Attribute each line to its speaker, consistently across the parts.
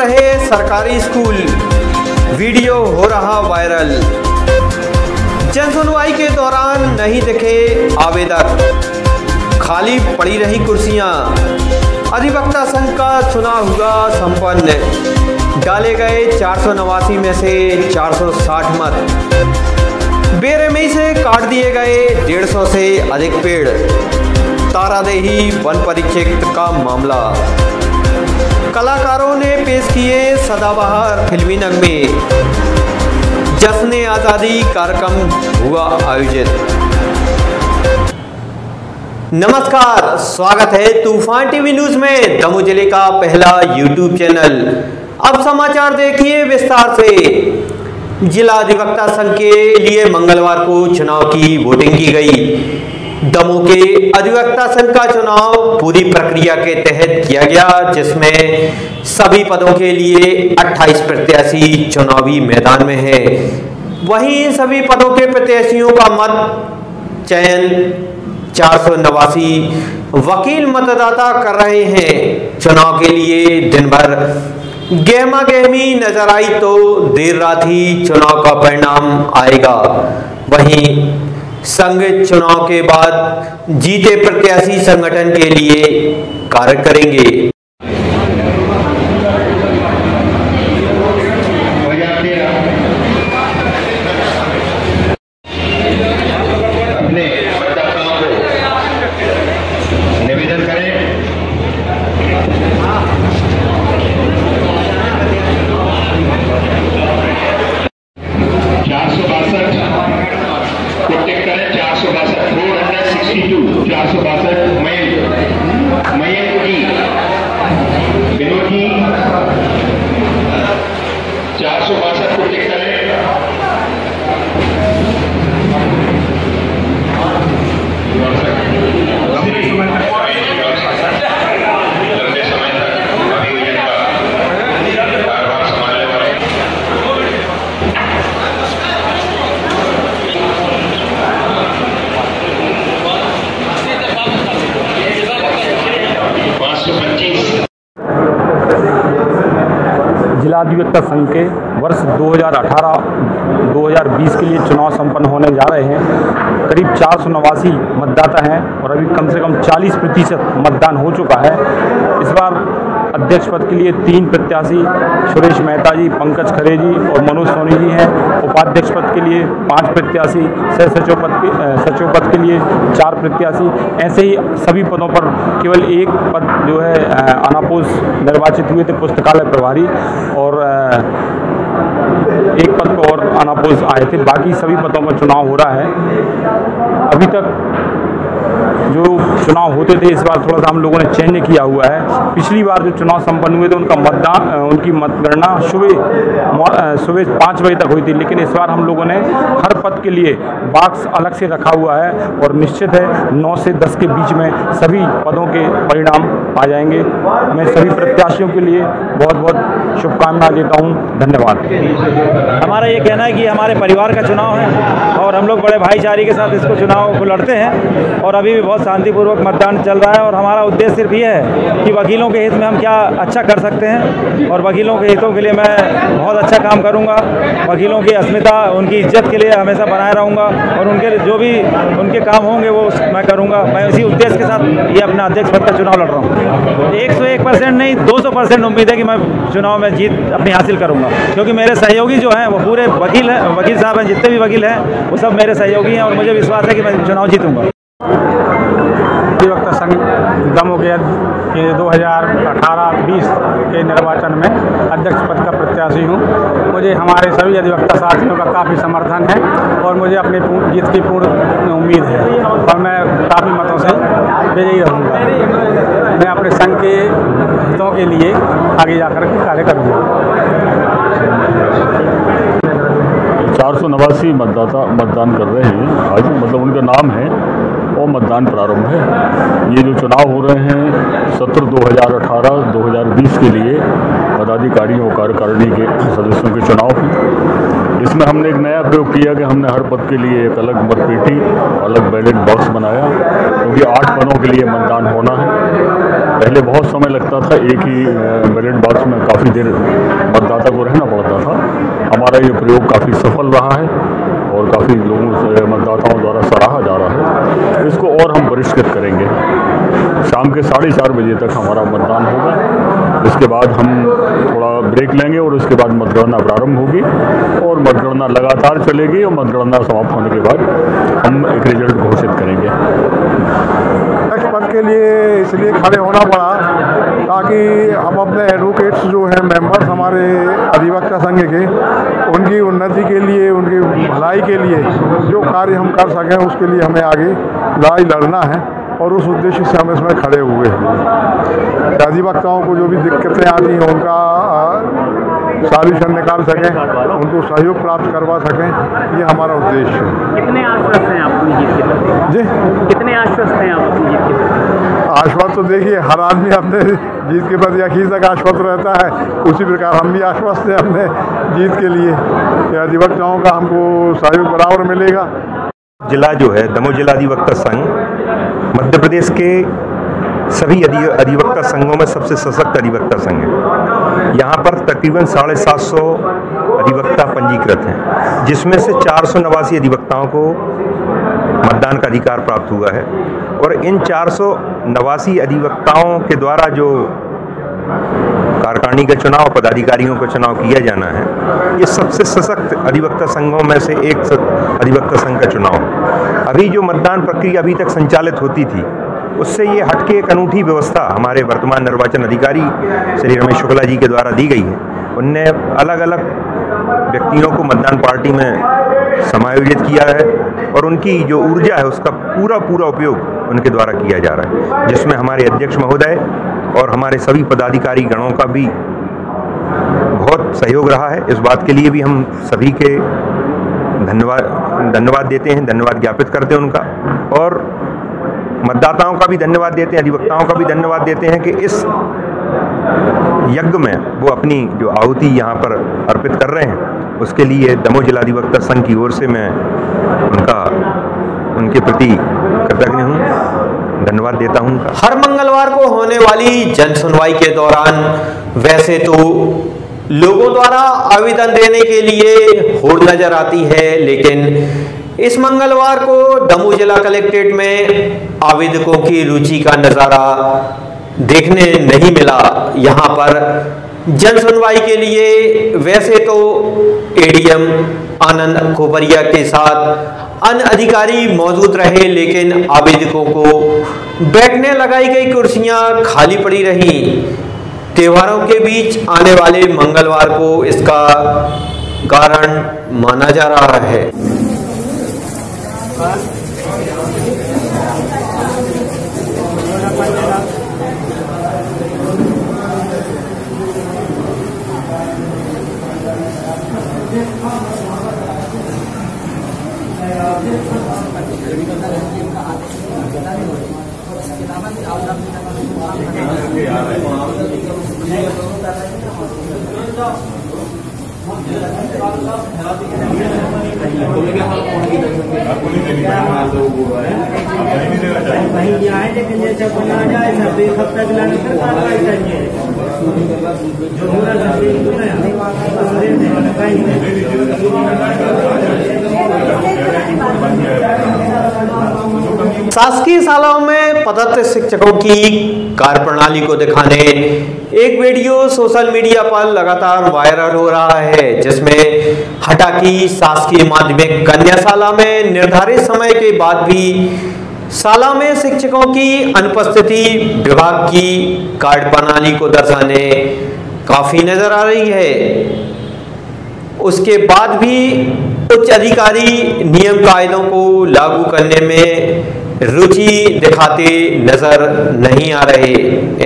Speaker 1: रहे सरकारी school, video हो रहा वायरल। जनसुनवाई के दौरान नहीं दिखे आवेदक, खाली पड़ी रही कुर्सियां। अधिवक्ता संघ का चुनाव हुआ संपन्न, डाले गए 489 में से 460 मत। बेरहमी से काट दिए गए 150 से अधिक पेड़। तारादेही वन परिक्षेत्र का मामला। कलाकारों ने पेश किए सदाबहार फिल्मी नगमे। जश्न आज़ादी कार्यक्रम हुआ आयोजित। नमस्कार, स्वागत है तूफान टीवी न्यूज में, दमोह जिले का पहला यूट्यूब चैनल। अब समाचार देखिए विस्तार से। जिला अधिवक्ता संघ के लिए मंगलवार को चुनाव की वोटिंग की गई। दमोह के अधिवक्ता संघ का चुनाव पूरी प्रक्रिया के तहत किया गया, जिसमें सभी पदों के लिए 28 प्रत्याशी चुनावी मैदान में है। वहीं सभी पदों के प्रत्याशियों का मत चयन 489 वकील मतदाता कर रहे हैं। चुनाव के लिए दिन भर गहमा गहमी नजर आई तो देर रात ही चुनाव का परिणाम आएगा। वहीं संघ चुनाव के बाद जीते प्रत्याशी संगठन के लिए कार्य करेंगे।
Speaker 2: अपने मतदाताओं को निवेदन करें, 462 को टिक करें। 462 462 मयंक की, विनोद की 462 को टिक करें। लंबे समय तक अभियोजन का कारभार संभालने वाले 525
Speaker 3: जिला अधिवक्ता संघ के वर्ष 2018-2020 के लिए चुनाव संपन्न होने जा रहे हैं। करीब 489 मतदाता हैं और अभी कम से कम 40% मतदान हो चुका है। इस बार अध्यक्ष पद के लिए 3 प्रत्याशी सुरेश मेहता जी, पंकज खरे जी और मनोज सोनी जी हैं। उपाध्यक्ष पद के लिए 5 प्रत्याशी, सचिव पद के लिए 4 प्रत्याशी। ऐसे ही सभी पदों पर केवल एक पद जो है अनापोज निर्वाचित हुए थे, पुस्तकालय प्रभारी, और एक पद पर और अनापोज आए थे। बाकी सभी पदों पर चुनाव हो रहा है। अभी तक जो चुनाव होते थे, इस बार थोड़ा सा हम लोगों ने चेंज किया हुआ है। पिछली बार जो चुनाव संपन्न हुए थे उनकी मतगणना सुबह 5 बजे तक हुई थी, लेकिन इस बार हम लोगों ने हर पद के लिए बॉक्स अलग से रखा हुआ है और निश्चित है 9 से 10 के बीच में सभी पदों के परिणाम आ जाएंगे। मैं सभी प्रत्याशियों के लिए बहुत बहुत शुभकामनाएं देता हूँ। धन्यवाद।
Speaker 4: हमारा ये कहना है कि हमारे परिवार का चुनाव है और हम लोग बड़े भाईचारे के साथ इसको चुनाव को लड़ते हैं और अभी भी बहुत शांतिपूर्वक मतदान चल रहा है। और हमारा उद्देश्य सिर्फ ये है कि वकीलों के हित में हम क्या अच्छा कर सकते हैं और वकीलों के हितों के लिए मैं बहुत अच्छा काम करूंगा। वकीलों की अस्मिता, उनकी इज्जत के लिए हमेशा बनाए रहूंगा और उनके जो भी उनके काम होंगे वो मैं करूंगा। मैं इसी उद्देश्य के साथ ये अपना अध्यक्ष पद का चुनाव लड़ रहा हूँ। 101% नहीं, 200% उम्मीद है कि मैं चुनाव में जीत अपनी हासिल करूँगा, क्योंकि मेरे सहयोगी जो हैं वो पूरे वकील साहब हैं। जितने भी वकील हैं वो सब मेरे सहयोगी हैं और मुझे विश्वास है कि मैं चुनाव जीतूंगा।
Speaker 3: अधिवक्ता संघ दमोह के 2018-20 के निर्वाचन में अध्यक्ष पद का प्रत्याशी हूँ। मुझे हमारे सभी अधिवक्ता साथियों का काफ़ी समर्थन है और मुझे अपनी जीत की पूर्ण उम्मीद है और मैं काफ़ी मतों से विजयी रहूँगा। मैं अपने संघ के हितों के लिए आगे जाकर के कार्य करूँगा।
Speaker 5: 489 मतदाता मतदान कर रहे हैं आज, मतलब उनका नाम है और मतदान प्रारंभ है। ये जो चुनाव हो रहे हैं सत्र 2018-2020 के लिए पदाधिकारियों और कार्यकारिणी के सदस्यों के चुनाव हैं। इसमें हमने एक नया प्रयोग किया कि हमने हर पद के लिए एक अलग मतपेटी, अलग बैलेट बॉक्स बनाया, क्योंकि 8 पदों के लिए मतदान होना है। पहले बहुत समय लगता था, एक ही बैलेट बॉक्स में काफ़ी देर मतदाता को रहना पड़ता था। हमारा ये प्रयोग काफ़ी सफल रहा है और काफ़ी लोगों से मतदाताओं द्वारा सराहा जा रहा है। इसको और हम परिष्कृत करेंगे। शाम के 4:30 बजे तक हमारा मतदान होगा। इसके बाद हम थोड़ा ब्रेक लेंगे और उसके बाद मतगणना प्रारंभ होगी और मतगणना लगातार चलेगी और मतगणना समाप्त होने के बाद हम एक रिजल्ट घोषित करेंगे।
Speaker 6: अध्यक्ष पद के लिए इसलिए खड़े होना पड़ा ताकि हम अपने एडवोकेट्स जो हैं मेंबर्स हमारे अधिवक्ता संघ के, उनकी उन्नति के लिए, उनकी भलाई के लिए जो कार्य हम कर सकें उसके लिए हमें आगे लड़ाई लड़ना है और उस उद्देश्य से हम इसमें खड़े हुए हैं। अधिवक्ताओं को जो भी दिक्कतें आती हैं उनका सॉल्यूशन निकाल सकें, उनको सहयोग प्राप्त करवा सकें, ये हमारा उद्देश्य है।
Speaker 7: कितने आश्वस्त हैं आप अपनी जीत के प्रति?
Speaker 6: जी,
Speaker 7: कितने आश्वस्त हैं आप अपनी जीत के प्रति?
Speaker 6: आश्वस्त तो देखिए हर आदमी अपने जीत के प्रति आखिर तक आश्वस्त रहता है, उसी प्रकार हम भी आश्वस्त हैं अपने जीत के लिए कि अधिवक्ताओं का हमको सहयोग बराबर मिलेगा।
Speaker 8: जिला जो है दमोह जिला अधिवक्ता संघ मध्य प्रदेश के सभी अधिवक्ता संघों में सबसे सशक्त अधिवक्ता संघ है। यहाँ पर तकरीबन 750 अधिवक्ता पंजीकृत हैं, जिसमें से 489 अधिवक्ताओं को मतदान का अधिकार प्राप्त हुआ है और इन 489 अधिवक्ताओं के द्वारा जो कार्यकारिणी का चुनाव, पदाधिकारियों का चुनाव किया जाना है, ये सबसे सशक्त अधिवक्ता संघों में से एक अधिवक्ता संघ का चुनाव। अभी जो मतदान प्रक्रिया अभी तक संचालित होती थी उससे ये हटके एक अनूठी व्यवस्था हमारे वर्तमान निर्वाचन अधिकारी श्री रमेश शुक्ला जी के द्वारा दी गई है। उनने अलग अलग व्यक्तियों को मतदान पार्टी में समायोजित किया है और उनकी जो ऊर्जा है उसका पूरा उपयोग उनके द्वारा किया जा रहा है, जिसमें हमारे अध्यक्ष महोदय और हमारे सभी पदाधिकारी गणों का भी बहुत सहयोग रहा है। इस बात के लिए भी हम सभी के धन्यवाद देते हैं, धन्यवाद ज्ञापित करते हैं उनका, और मतदाताओं का भी धन्यवाद देते हैं, अधिवक्ताओं का भी धन्यवाद देते हैं कि इस यज्ञ में वो अपनी जो आहुति यहाँ पर अर्पित कर रहे हैं, उसके लिए दमोह जिला अधिवक्ता संघ की ओर से मैं उनके प्रति कृतज्ञ हूँ, धन्यवाद देता हूँ।
Speaker 1: हर मंगलवार को होने वाली जन सुनवाई के दौरान वैसे तो लोगों द्वारा आवेदन देने के लिए होड़ नजर आती है, लेकिन इस मंगलवार को दमोह जिला कलेक्ट्रेट में आवेदकों की रुचि का नज़ारा देखने नहीं मिला। यहाँ पर जन सुनवाई के लिए वैसे तो एडीएम आनंद खोपरिया के साथ अन्य अधिकारी मौजूद रहे, लेकिन आवेदकों को बैठने लगाई गई कुर्सियां खाली पड़ी रहीं। त्योहारों के बीच आने वाले मंगलवार को इसका कारण माना जा रहा है। शासकीय शालाओं में पदस्थ शिक्षकों की कार्यप्रणाली को दिखाने एक वीडियो सोशल मीडिया पर लगातार वायरल हो रहा है, जिसमें हटाकी शासकीय माध्यमिक कन्याशाला में निर्धारित समय के बाद भी शाला में शिक्षकों की अनुपस्थिति विभाग की कार्यप्रणाली को दर्शाने काफी नजर आ रही है। उसके बाद भी उच्च अधिकारी नियम कायदों को लागू करने में रुचि दिखाते नजर नहीं आ रहे।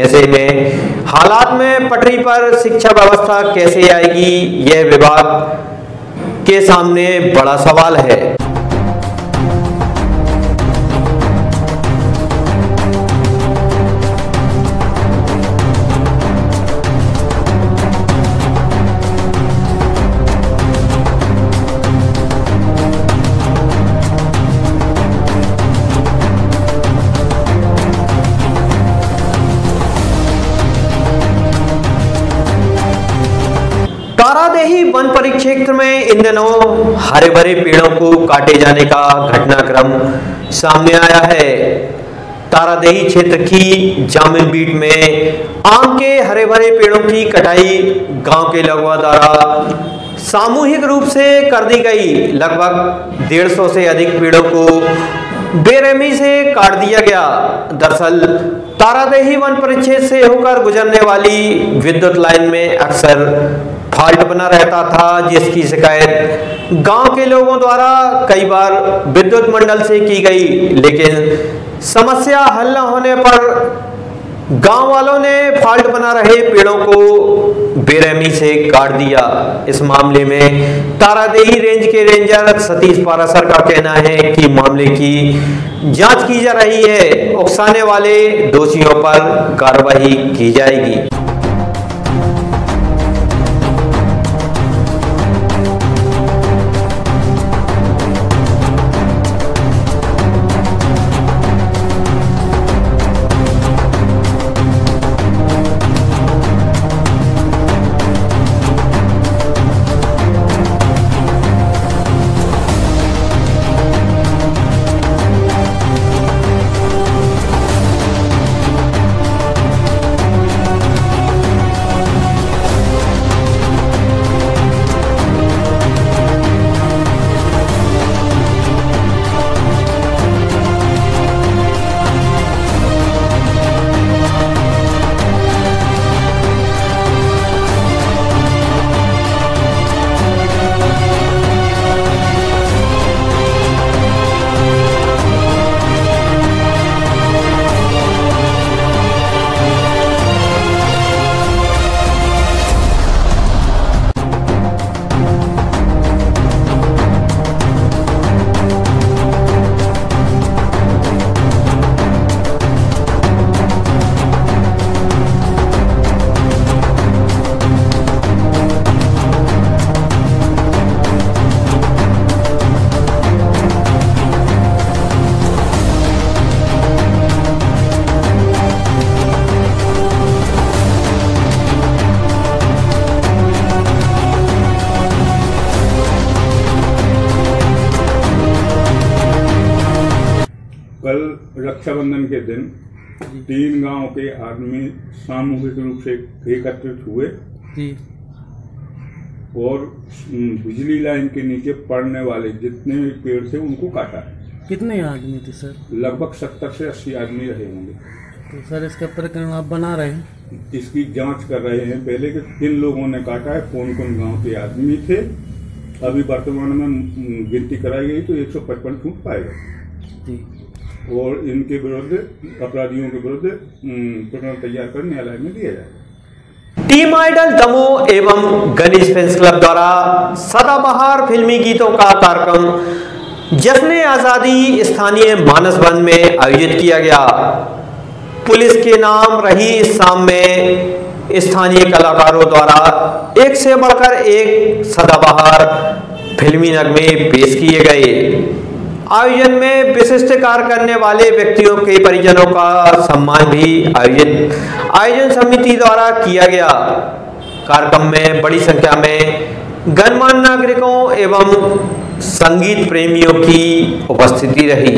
Speaker 1: ऐसे में हालात में पटरी पर शिक्षा व्यवस्था कैसे आएगी, यह विभाग के सामने बड़ा सवाल है। तारादेही वन परिक्षेत्र में इन दिनों हरे भरे पेड़ों को काटे जाने का घटनाक्रम सामने आया है। तारादेही क्षेत्र की जामिन बीट में आम के हरे भरे पेड़ों की कटाई गांव के लोगों द्वारा सामूहिक रूप से कर दी गई। लगभग 150 से अधिक पेड़ों को बेरहमी से काट दिया गया। दरअसल तारादेही वन परिक्षेत्र से होकर गुजरने वाली विद्युत लाइन में अक्सर फॉल्ट बना रहता था, जिसकी शिकायत गांव के लोगों द्वारा कई बार विद्युत मंडल से की गई, लेकिन समस्या हल न होने पर गांव वालों ने फॉल्ट बना रहे पेड़ों को बेरहमी से काट दिया। इस मामले में तारादेही रेंज के रेंजर सतीश पारासर का कहना है कि मामले की जांच की जा रही है। उकसाने वाले दोषियों पर कार्रवाई की जाएगी।
Speaker 9: कल रक्षाबंधन के दिन 3 गांव के आदमी सामूहिक रूप से एकत्रित हुए और बिजली लाइन के नीचे पड़ने वाले जितने भी पेड़ थे उनको काटा है।
Speaker 10: कितने आदमी थे सर?
Speaker 9: लगभग 70 से 80 आदमी रहे होंगे।
Speaker 10: तो सर इसका प्रकरण आप बना रहे हैं?
Speaker 9: इसकी जांच कर रहे हैं पहले कि किन लोगों ने काटा है, कौन कौन गांव के आदमी थे। अभी वर्तमान में गिनती कराई गई तो 155 फुट पाए गए और इनके विरुद्ध अपराधियों के विरुद्ध प्रकरण तैयार कर न्यायालय में दिया जाएगा।
Speaker 1: टीम आइडल दमोह एवं गणेश फैंस क्लब द्वारा सदाबहार फिल्मी गीतों का कार्यक्रम जश्न आजादी स्थानीय मानस वन में आयोजित किया गया। पुलिस के नाम रही इस शाम में स्थानीय कलाकारों द्वारा एक से बढ़कर एक सदाबहार फिल्मी नगमे पेश किए गए। आयोजन में विशिष्ट कार्य करने वाले व्यक्तियों के परिजनों का सम्मान भी आयोजन समिति द्वारा किया गया। कार्यक्रम में बड़ी संख्या में गणमान्य नागरिकों एवं संगीत प्रेमियों की उपस्थिति रही।